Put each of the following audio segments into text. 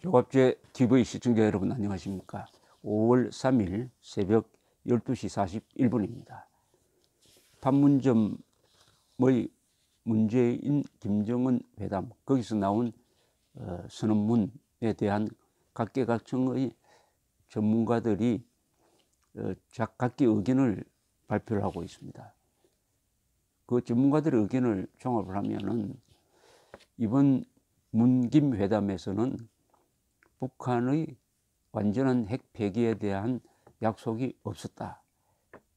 조갑제 TV 시청자 여러분 안녕하십니까. 5월 3일 새벽 12시 41분입니다. 판문점의 문재인 김정은 회담, 거기서 나온 선언문에 대한 각계각층의 전문가들이 각기 의견을 발표를 하고 있습니다. 그 전문가들의 의견을 종합을 하면은 이번 문김 회담에서는 북한의 완전한 핵 폐기에 대한 약속이 없었다.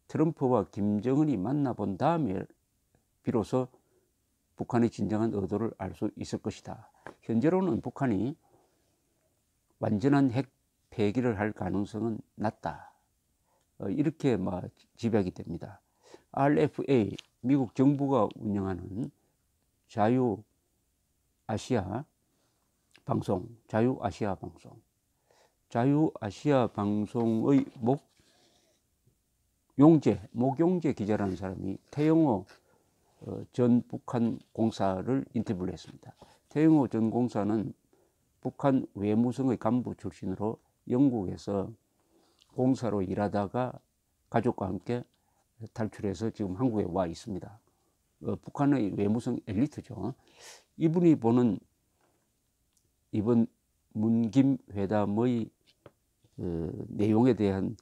트럼프와 김정은이 만나본 다음에 비로소 북한의 진정한 의도를 알 수 있을 것이다. 현재로는 북한이 완전한 핵 폐기를 할 가능성은 낮다. 이렇게 집약이 됩니다. RFA, 미국 정부가 운영하는 자유아시아 방송의 목용재 기자라는 사람이 태영호 전 북한 공사를 인터뷰를 했습니다. 태영호 전 공사는 북한 외무성의 간부 출신으로 영국에서 공사로 일하다가 가족과 함께 탈출해서 지금 한국에 와 있습니다. 북한의 외무성 엘리트죠. 이분이 보는 이번 문김 회담의 내용에 대한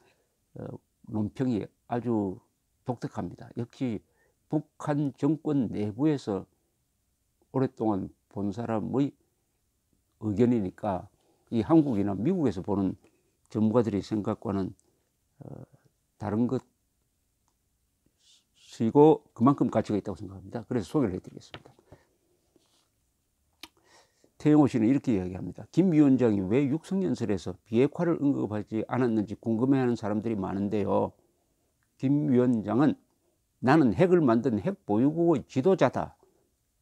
논평이 아주 독특합니다. 역시 북한 정권 내부에서 오랫동안 본 사람의 의견이니까 이 한국이나 미국에서 보는 전문가들의 생각과는 다른 것이고 그만큼 가치가 있다고 생각합니다. 그래서 소개를 해드리겠습니다. 태영호 씨는 이렇게 이야기합니다. 김 위원장이 왜 육성연설에서 비핵화를 언급하지 않았는지 궁금해하는 사람들이 많은데요. 김 위원장은 나는 핵을 만든 핵보유국의 지도자다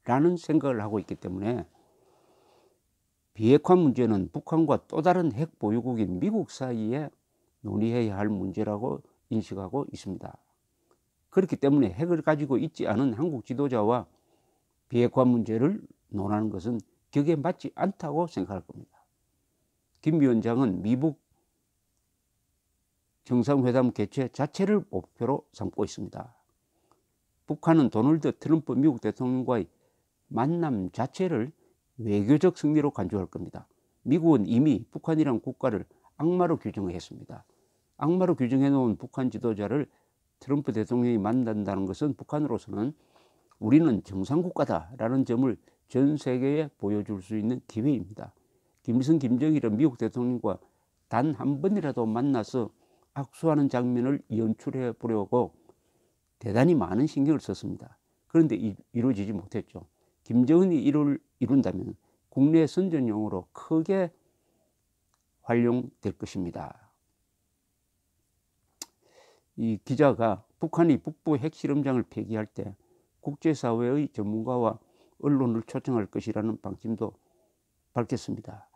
라는 생각을 하고 있기 때문에 비핵화 문제는 북한과 또 다른 핵보유국인 미국 사이에 논의해야 할 문제라고 인식하고 있습니다. 그렇기 때문에 핵을 가지고 있지 않은 한국 지도자와 비핵화 문제를 논하는 것은 격에 맞지 않다고 생각할 겁니다. 김 위원장은 미국 정상회담 개최 자체를 목표로 삼고 있습니다. 북한은 도널드 트럼프 미국 대통령과의 만남 자체를 외교적 승리로 간주할 겁니다. 미국은 이미 북한이란 국가를 악마로 규정했습니다. 악마로 규정해 놓은 북한 지도자를 트럼프 대통령이 만난다는 것은 북한으로서는 우리는 정상국가다라는 점을 전 세계에 보여줄 수 있는 기회입니다. 김일성, 김정일은 미국 대통령과 단 한 번이라도 만나서 악수하는 장면을 연출해 보려고 대단히 많은 신경을 썼습니다. 그런데 이루어지지 못했죠. 김정은이 이룬다면 국내 선전용으로 크게 활용될 것입니다. 이 기자가 북한이 북부 핵실험장을 폐기할 때 국제사회의 전문가와 언론을 초청할 것이라는 방침도 밝혔습니다.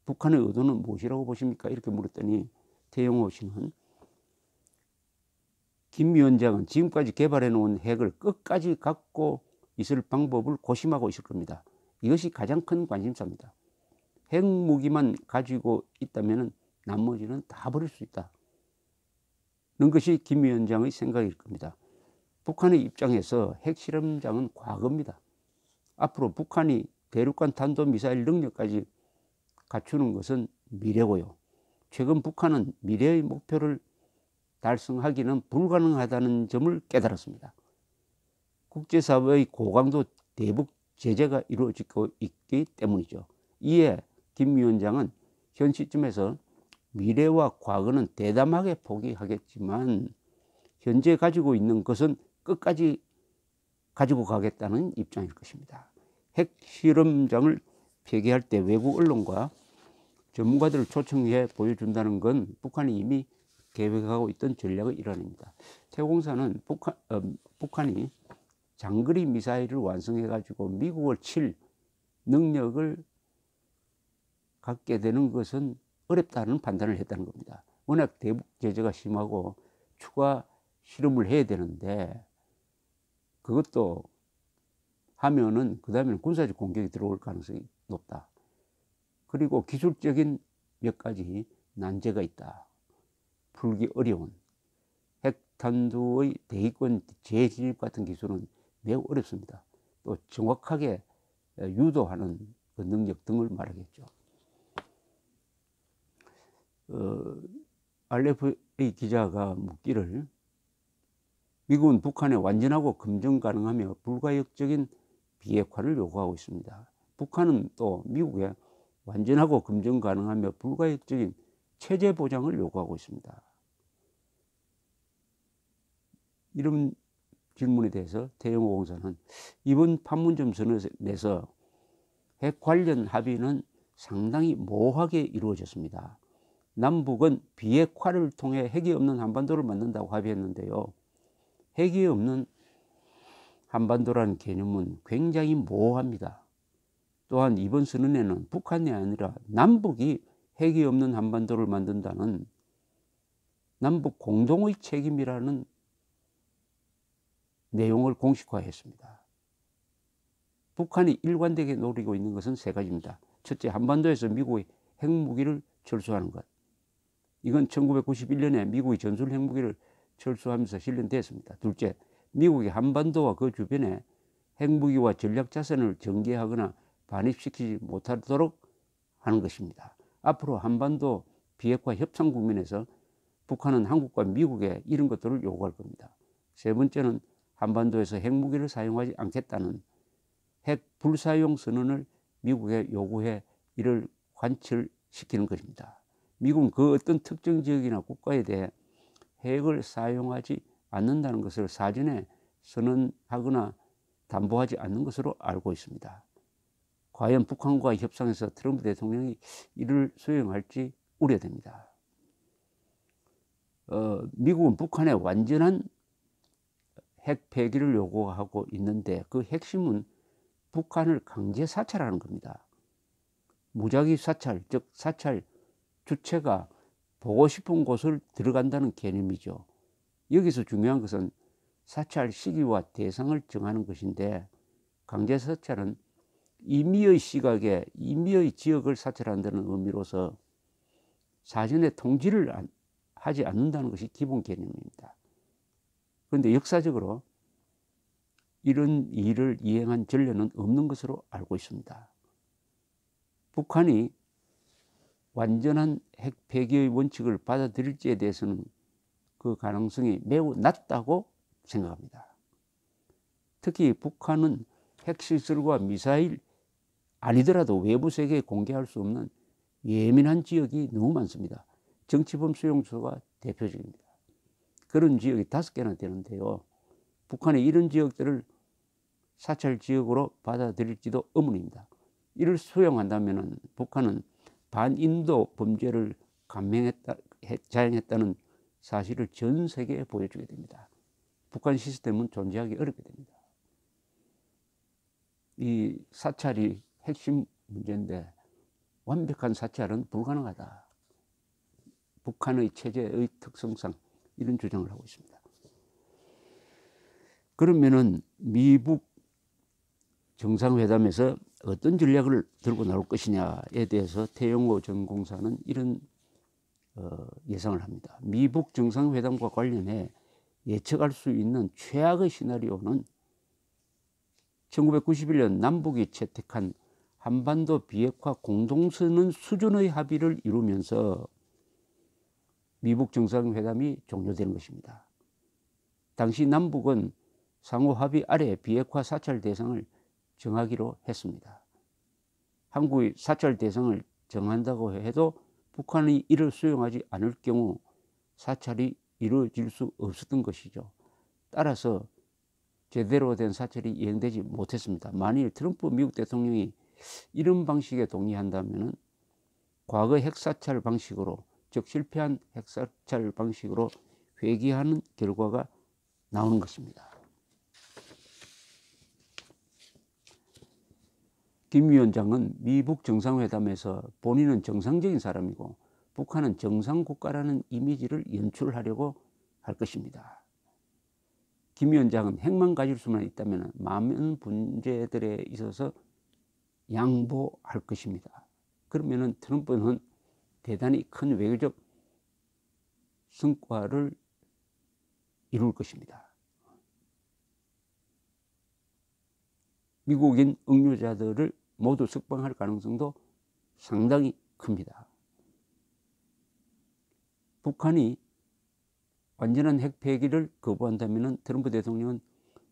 북한의 의도는 무엇이라고 보십니까? 이렇게 물었더니 태영호 씨는 김 위원장은 지금까지 개발해 놓은 핵을 끝까지 갖고 있을 방법을 고심하고 있을 겁니다. 이것이 가장 큰 관심사입니다. 핵무기만 가지고 있다면 나머지는 다 버릴 수 있다. 는 것이 김 위원장의 생각일 겁니다. 북한의 입장에서 핵실험장은 과거입니다. 앞으로 북한이 대륙간 탄도미사일 능력까지 갖추는 것은 미래고요. 최근 북한은 미래의 목표를 달성하기는 불가능하다는 점을 깨달았습니다. 국제사회의 고강도 대북 제재가 이루어지고 있기 때문이죠. 이에 김 위원장은 현 시점에서 미래와 과거는 대담하게 포기하겠지만 현재 가지고 있는 것은 끝까지 가지고 가겠다는 입장일 것입니다. 핵실험장을 폐기할 때 외국 언론과 전문가들을 초청해 보여준다는 건 북한이 이미 계획하고 있던 전략의 일환입니다. 태공사는 북한이 장거리 미사일을 완성해가지고 미국을 칠 능력을 갖게 되는 것은 어렵다는 판단을 했다는 겁니다. 워낙 대북 제재가 심하고 추가 실험을 해야 되는데 그것도 하면은 그 다음에는 군사적 공격이 들어올 가능성이 높다. 그리고 기술적인 몇 가지 난제가 있다. 풀기 어려운 핵탄두의 대기권 재진입 같은 기술은 매우 어렵습니다. 또 정확하게 유도하는 그 능력 등을 말하겠죠. RFA 기자가 묻기를 미국은 북한에 완전하고 검증 가능하며 불가역적인 비핵화를 요구하고 있습니다. 북한은 또 미국에 완전하고 검증 가능하며 불가역적인 체제 보장을 요구하고 있습니다. 이런 질문에 대해서 태영호 공사는 이번 판문점 선언에서 핵 관련 합의는 상당히 모호하게 이루어졌습니다. 남북은 비핵화를 통해 핵이 없는 한반도를 만든다고 합의했는데요. 핵이 없는 한반도라는 개념은 굉장히 모호합니다. 또한 이번 선언에는 북한이 아니라 남북이 핵이 없는 한반도를 만든다는 남북 공동의 책임이라는 내용을 공식화했습니다. 북한이 일관되게 노리고 있는 것은 세 가지입니다. 첫째, 한반도에서 미국의 핵무기를 철수하는 것. 이건 1991년에 미국이 전술 핵무기를 철수하면서 실현됐습니다. 둘째, 미국이 한반도와 그 주변에 핵무기와 전략자산을 전개하거나 반입시키지 못하도록 하는 것입니다. 앞으로 한반도 비핵화 협상 국면에서 북한은 한국과 미국에 이런 것들을 요구할 겁니다. 세 번째는 한반도에서 핵무기를 사용하지 않겠다는 핵 불사용 선언을 미국에 요구해 이를 관철시키는 것입니다. 미국은 그 어떤 특정 지역이나 국가에 대해 핵을 사용하지 않는다는 것을 사전에 선언하거나 담보하지 않는 것으로 알고 있습니다. 과연 북한과 협상에서 트럼프 대통령이 이를 수용할지 우려됩니다. 미국은 북한의 완전한 핵 폐기를 요구하고 있는데 그 핵심은 북한을 강제 사찰하는 겁니다. 무작위 사찰, 즉 사찰 주체가 보고 싶은 곳을 들어간다는 개념이죠. 여기서 중요한 것은 사찰 시기와 대상을 정하는 것인데 강제 사찰은 임의의 시각에 임의의 지역을 사찰한다는 의미로서 사전에 통지를 하지 않는다는 것이 기본 개념입니다. 그런데 역사적으로 이런 일을 이행한 전례는 없는 것으로 알고 있습니다. 북한이 완전한 핵 폐기의 원칙을 받아들일지에 대해서는 그 가능성이 매우 낮다고 생각합니다. 특히 북한은 핵시설과 미사일 아니더라도 외부 세계에 공개할 수 없는 예민한 지역이 너무 많습니다. 정치범 수용소가 대표적입니다. 그런 지역이 5개나 되는데요. 북한이 이런 지역들을 사찰 지역으로 받아들일지도 의문입니다. 이를 수용한다면 북한은 반인도 범죄를 자행했다는 사실을 전 세계에 보여주게 됩니다. 북한 시스템은 존재하기 어렵게 됩니다. 이 사찰이 핵심 문제인데 완벽한 사찰은 불가능하다. 북한의 체제의 특성상 이런 주장을 하고 있습니다. 그러면은 미북 정상회담에서 어떤 전략을 들고 나올 것이냐에 대해서 태영호 전 공사는 이런 예상을 합니다. 미북 정상회담과 관련해 예측할 수 있는 최악의 시나리오는 1991년 남북이 채택한 한반도 비핵화 공동선언 수준의 합의를 이루면서 미북 정상회담이 종료되는 것입니다. 당시 남북은 상호 합의 아래 비핵화 사찰 대상을 정하기로 했습니다. 한국이 사찰 대상을 정한다고 해도 북한이 이를 수용하지 않을 경우 사찰이 이루어질 수 없었던 것이죠. 따라서 제대로 된 사찰이 이행되지 못했습니다. 만일 트럼프 미국 대통령이 이런 방식에 동의한다면 과거 핵사찰 방식으로, 즉 실패한 핵사찰 방식으로 회귀하는 결과가 나오는 것입니다. 김 위원장은 미북 정상회담에서 본인은 정상적인 사람이고 북한은 정상국가라는 이미지를 연출하려고 할 것입니다. 김 위원장은 핵만 가질 수만 있다면 많은 문제들에 있어서 양보할 것입니다. 그러면은 트럼프는 대단히 큰 외교적 성과를 이룰 것입니다. 미국인 억류자들을 모두 석방할 가능성도 상당히 큽니다. 북한이 완전한 핵 폐기를 거부한다면 트럼프 대통령은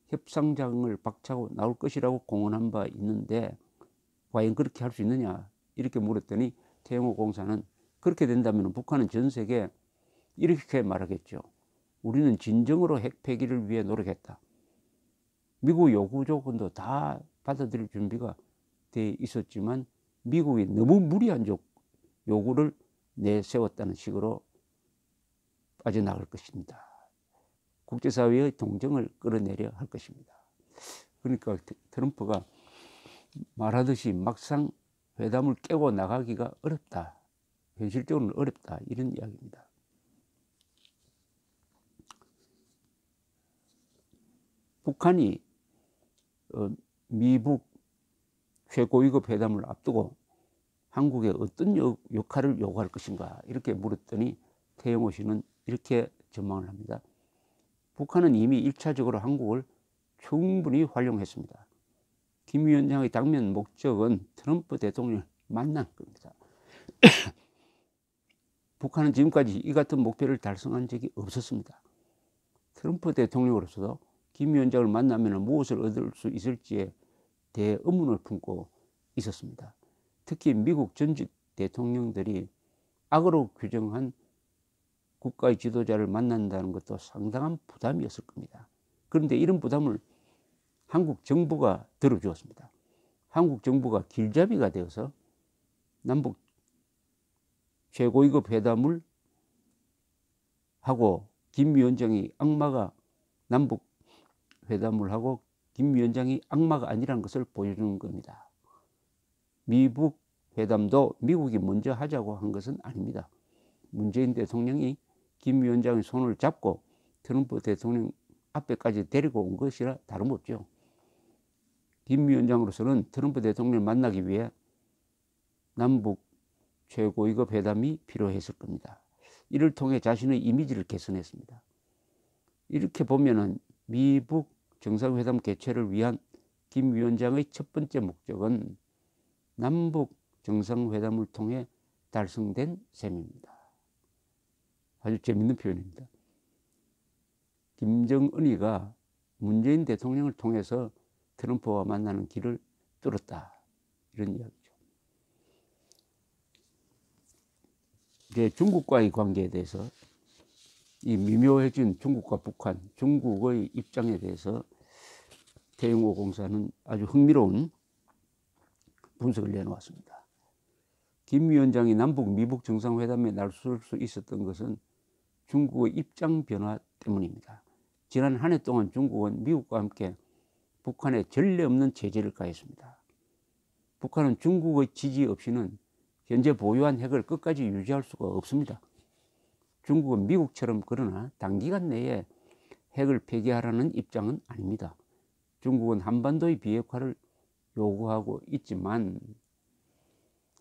협상장을 박차고 나올 것이라고 공언한 바 있는데 과연 그렇게 할 수 있느냐 이렇게 물었더니 태영호 공사는 그렇게 된다면 북한은 전 세계에 이렇게 말하겠죠. 우리는 진정으로 핵 폐기를 위해 노력했다. 미국 요구 조건도 다 받아들일 준비가 돼 있었지만 미국이 너무 무리한 요구를 내세웠다는 식으로 빠져나갈 것입니다. 국제사회의 동정을 끌어내려 할 것입니다. 그러니까 트럼프가 말하듯이 막상 회담을 깨고 나가기가 어렵다. 현실적으로는 어렵다. 이런 이야기입니다. 북한이 미북 최고위급 회담을 앞두고 한국에 어떤 역할을 요구할 것인가 이렇게 물었더니 태영호 씨는 이렇게 전망을 합니다. 북한은 이미 1차적으로 한국을 충분히 활용했습니다. 김 위원장의 당면 목적은 트럼프 대통령을 만난 겁니다. 북한은 지금까지 이 같은 목표를 달성한 적이 없었습니다. 트럼프 대통령으로서도 김 위원장을 만나면 무엇을 얻을 수 있을지에 대해 의문을 품고 있었습니다. 특히 미국 전직 대통령들이 악으로 규정한 국가의 지도자를 만난다는 것도 상당한 부담이었을 겁니다. 그런데 이런 부담을 한국 정부가 들어주었습니다. 한국 정부가 길잡이가 되어서 남북 최고위급 회담을 하고 김 위원장이 악마가 남북 회담을 하고 김 위원장이 악마가 아니라는 것을 보여주는 겁니다. 미북 회담도 미국이 먼저 하자고 한 것은 아닙니다. 문재인 대통령이 김 위원장의 손을 잡고 트럼프 대통령 앞에까지 데리고 온 것이라 다름없죠. 김 위원장으로서는 트럼프 대통령을 만나기 위해 남북 최고위급 회담이 필요했을 겁니다. 이를 통해 자신의 이미지를 개선했습니다. 이렇게 보면은 미북 정상회담 개최를 위한 김 위원장의 첫 번째 목적은 남북 정상회담을 통해 달성된 셈입니다. 아주 재밌는 표현입니다. 김정은이가 문재인 대통령을 통해서 트럼프와 만나는 길을 뚫었다. 이런 이야기죠. 이제 중국과의 관계에 대해서 이 미묘해진 중국과 북한, 중국의 입장에 대해서 태영호 공사는 아주 흥미로운 분석을 내놓았습니다. 김 위원장이 남북 미북 정상회담에 나설 수 있었던 것은 중국의 입장 변화 때문입니다. 지난 한 해 동안 중국은 미국과 함께 북한에 전례 없는 제재를 가했습니다. 북한은 중국의 지지 없이는 현재 보유한 핵을 끝까지 유지할 수가 없습니다. 중국은 미국처럼 그러나 단기간 내에 핵을 폐기하라는 입장은 아닙니다. 중국은 한반도의 비핵화를 요구하고 있지만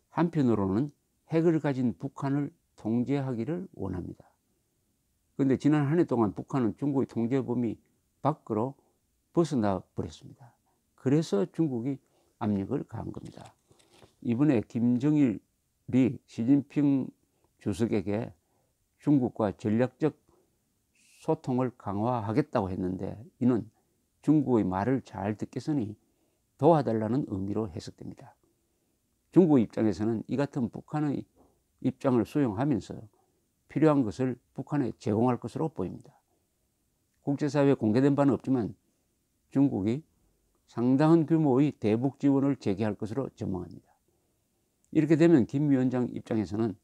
한편으로는 핵을 가진 북한을 통제하기를 원합니다. 그런데 지난 한 해 동안 북한은 중국의 통제 범위 밖으로 벗어나 버렸습니다. 그래서 중국이 압력을 가한 겁니다. 이번에 김정일이 시진핑 주석에게 중국과 전략적 소통을 강화하겠다고 했는데 이는 중국의 말을 잘 듣겠으니 도와달라는 의미로 해석됩니다. 중국 입장에서는 이 같은 북한의 입장을 수용하면서 필요한 것을 북한에 제공할 것으로 보입니다. 국제사회에 공개된 바는 없지만 중국이 상당한 규모의 대북 지원을 재개할 것으로 전망합니다. 이렇게 되면 김 위원장 입장에서는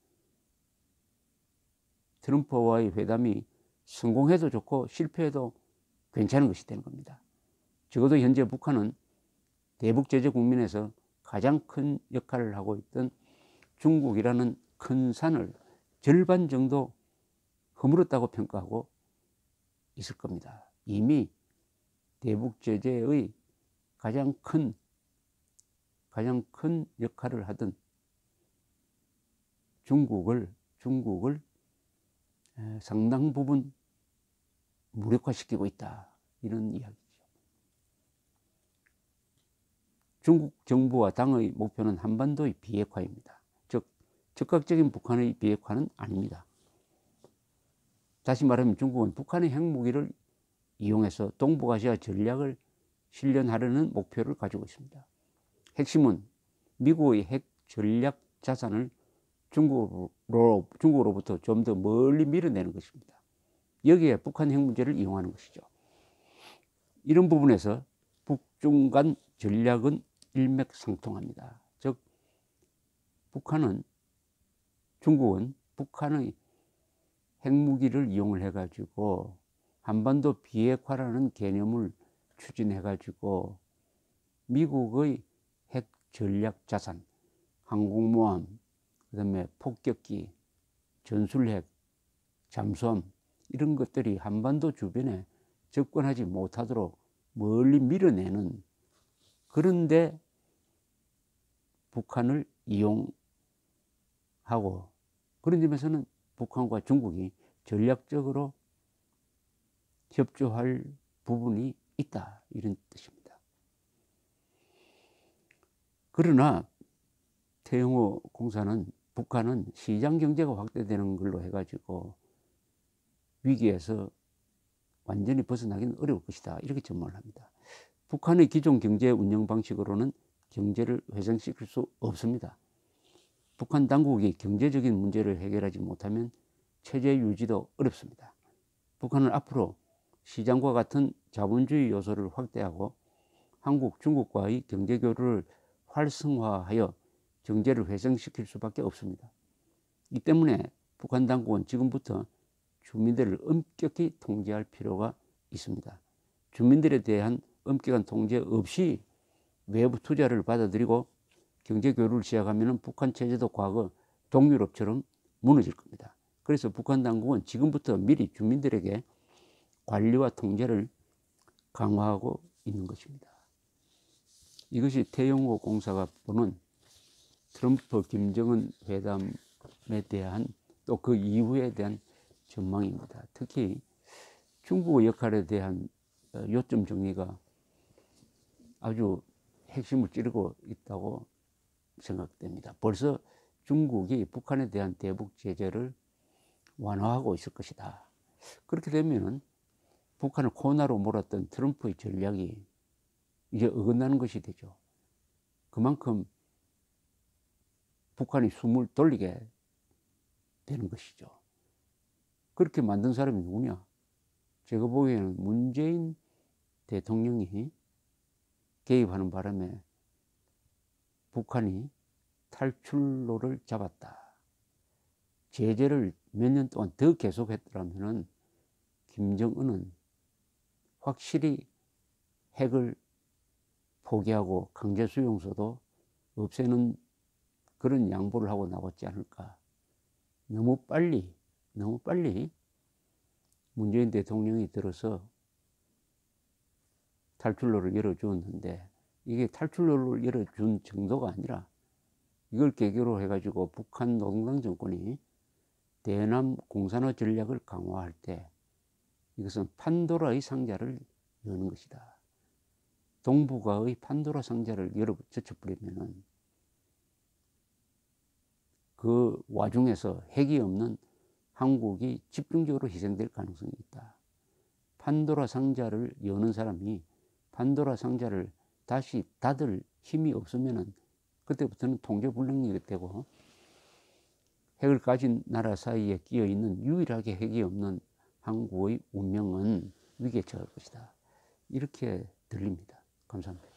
트럼프와의 회담이 성공해도 좋고 실패해도 괜찮은 것이 되는 겁니다. 적어도 현재 북한은 대북 제재 국면에서 가장 큰 역할을 하고 있던 중국이라는 큰 산을 절반 정도 허물었다고 평가하고 있을 겁니다. 이미 대북 제재의 가장 큰 역할을 하던 중국을 상당 부분 무력화시키고 있다, 이런 이야기죠. 중국 정부와 당의 목표는 한반도의 비핵화입니다. 즉 적극적인 북한의 비핵화는 아닙니다. 다시 말하면 중국은 북한의 핵무기를 이용해서 동북아시아 전략을 실현하려는 목표를 가지고 있습니다. 핵심은 미국의 핵 전략 자산을 중국으로부터 좀 더 멀리 밀어내는 것입니다. 여기에 북한 핵 문제를 이용하는 것이죠. 이런 부분에서 북중 간 전략은 일맥상통합니다. 즉 중국은 북한의 핵무기를 이용을 해가지고 한반도 비핵화라는 개념을 추진해가지고 미국의 핵 전략 자산, 항공모함, 그 다음에 폭격기, 전술핵, 잠수함, 이런 것들이 한반도 주변에 접근하지 못하도록 멀리 밀어내는, 그런데 북한을 이용하고, 그런 점에서는 북한과 중국이 전략적으로 협조할 부분이 있다, 이런 뜻입니다. 그러나 태영호 공사는 북한은 시장 경제가 확대되는 걸로 해가지고 위기에서 완전히 벗어나기는 어려울 것이다, 이렇게 전망을 합니다. 북한의 기존 경제 운영 방식으로는 경제를 회생시킬 수 없습니다. 북한 당국이 경제적인 문제를 해결하지 못하면 체제 유지도 어렵습니다. 북한은 앞으로 시장과 같은 자본주의 요소를 확대하고 한국, 중국과의 경제 교류를 활성화하여 경제를 회생시킬 수밖에 없습니다. 이 때문에 북한 당국은 지금부터 주민들을 엄격히 통제할 필요가 있습니다. 주민들에 대한 엄격한 통제 없이 외부 투자를 받아들이고 경제 교류를 시작하면 북한 체제도 과거 동유럽처럼 무너질 겁니다. 그래서 북한 당국은 지금부터 미리 주민들에게 관리와 통제를 강화하고 있는 것입니다. 이것이 태영호 공사가 보는 트럼프 김정은 회담에 대한, 또 그 이후에 대한 전망입니다. 특히 중국의 역할에 대한 요점 정리가 아주 핵심을 찌르고 있다고 생각됩니다. 벌써 중국이 북한에 대한 대북 제재를 완화하고 있을 것이다. 그렇게 되면 북한을 코너로 몰았던 트럼프의 전략이 이제 어긋나는 것이 되죠. 그만큼 북한이 숨을 돌리게 되는 것이죠. 그렇게 만든 사람이 누구냐? 제가 보기에는 문재인 대통령이 개입하는 바람에 북한이 탈출로를 잡았다. 제재를 몇 년 동안 더 계속했더라면 김정은은 확실히 핵을 포기하고 강제 수용소도 없애는 그런 양보를 하고 나왔지 않을까. 너무 빨리 문재인 대통령이 들어서 탈출로를 열어주었는데, 이게 탈출로를 열어준 정도가 아니라 이걸 계기로 해가지고 북한 노동당 정권이 대남 공산화 전략을 강화할 때 이것은 판도라의 상자를 여는 것이다. 동북아의 판도라 상자를 열어 젖혀버리면은 그 와중에서 핵이 없는 한국이 집중적으로 희생될 가능성이 있다. 판도라 상자를 여는 사람이 판도라 상자를 다시 닫을 힘이 없으면은 그때부터는 통제불능이 되고, 핵을 가진 나라 사이에 끼어 있는 유일하게 핵이 없는 한국의 운명은 위기에 처할 것이다. 이렇게 들립니다. 감사합니다.